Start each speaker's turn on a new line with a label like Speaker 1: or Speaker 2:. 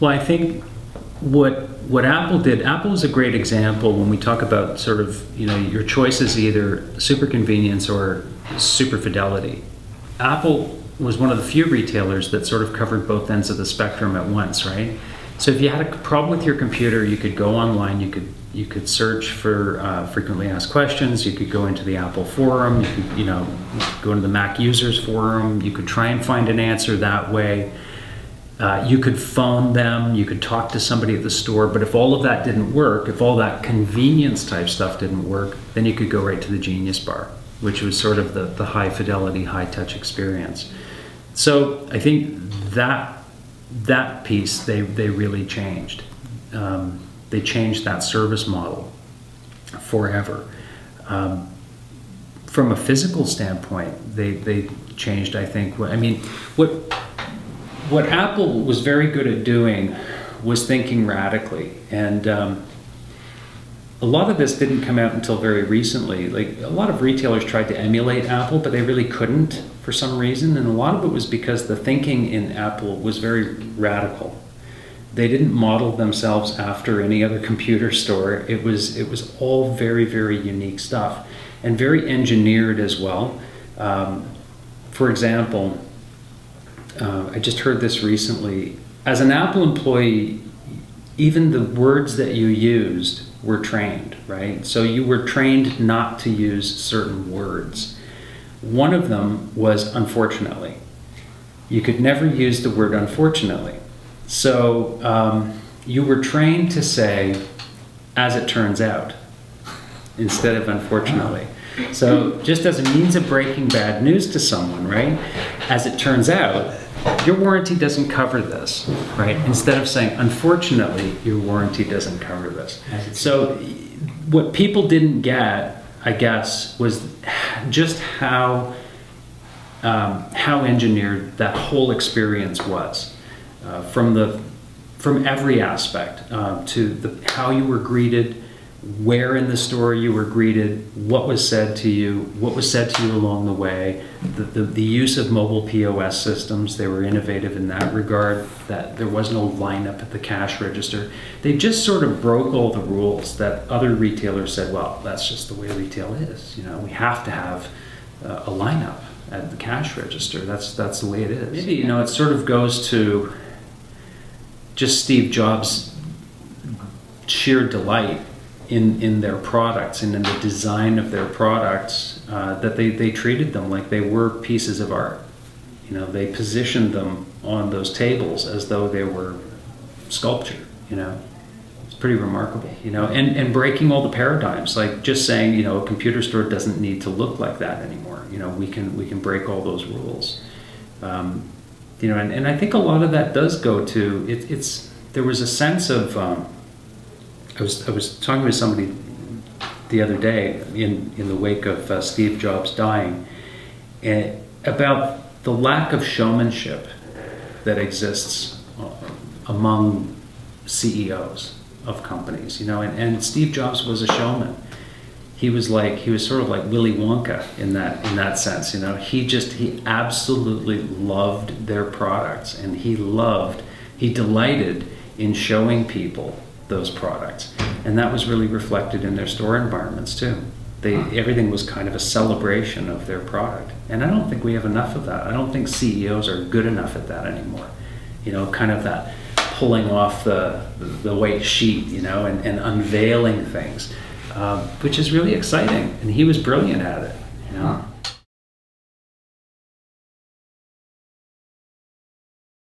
Speaker 1: Well, I think what Apple did, Apple is a great example when we talk about sort of, you know, your choice is either super convenience or super fidelity. Apple was one of the few retailers that sort of covered both ends of the spectrum at once, right? So if you had a problem with your computer, you could go online, you could search for frequently asked questions, you could go into the Apple forum, you could, you know, go into the Mac users forum, you could try and find an answer that way. You could phone them, you could talk to somebody at the store, but if all of that didn't work, if all that convenience type stuff didn't work, then you could go right to the Genius Bar, which was sort of the high fidelity, high touch experience. So I think that piece, they really changed. They changed that service model forever. From a physical standpoint, they changed, I think. I mean, what Apple was very good at doing was thinking radically, and a lot of this didn't come out until very recently. Like, a lot of retailers tried to emulate Apple, but they really couldn't for some reason, and a lot of it was because the thinking in Apple was very radical. They didn't model themselves after any other computer store. It was all very, very unique stuff, and very engineered as well. For example, I just heard this recently. As an Apple employee, even the words that you used were trained, right? So you were trained not to use certain words. One of them was unfortunately. You could never use the word unfortunately. So you were trained to say, as it turns out, instead of unfortunately. So just as a means of breaking bad news to someone, right? As it turns out, your warranty doesn't cover this, right? Instead of saying, unfortunately, your warranty doesn't cover this. So what people didn't get, I guess, was just how engineered that whole experience was, from every aspect, to how you were greeted, where in the store you were greeted, what was said to you along the way, the use of mobile POS systems. They were innovative in that regard, that there was no lineup at the cash register. They just sort of broke all the rules that other retailers said, well, that's just the way retail is. You know, we have to have a lineup at the cash register. That's the way it is. Maybe, you know, it sort of goes to just Steve Jobs' sheer delight in their products and in the design of their products, that they treated them like they were pieces of art. You know, they positioned them on those tables as though they were sculpture, you know. It's pretty remarkable, you know, and breaking all the paradigms, like just saying, you know, a computer store doesn't need to look like that anymore. You know, we can break all those rules. You know, and I think a lot of that does go to, there was a sense of, I was talking with somebody the other day in the wake of Steve Jobs dying, about the lack of showmanship that exists among CEOs of companies, you know, and Steve Jobs was a showman. He was sort of like Willy Wonka in that sense, you know. He absolutely loved their products, and he delighted in showing people those products, and that was really reflected in their store environments too. Everything was kind of a celebration of their product, and I don't think we have enough of that. I don't think CEOs are good enough at that anymore. You know, kind of that pulling off the white sheet, you know, and unveiling things, which is really exciting, and he was brilliant at it, you know.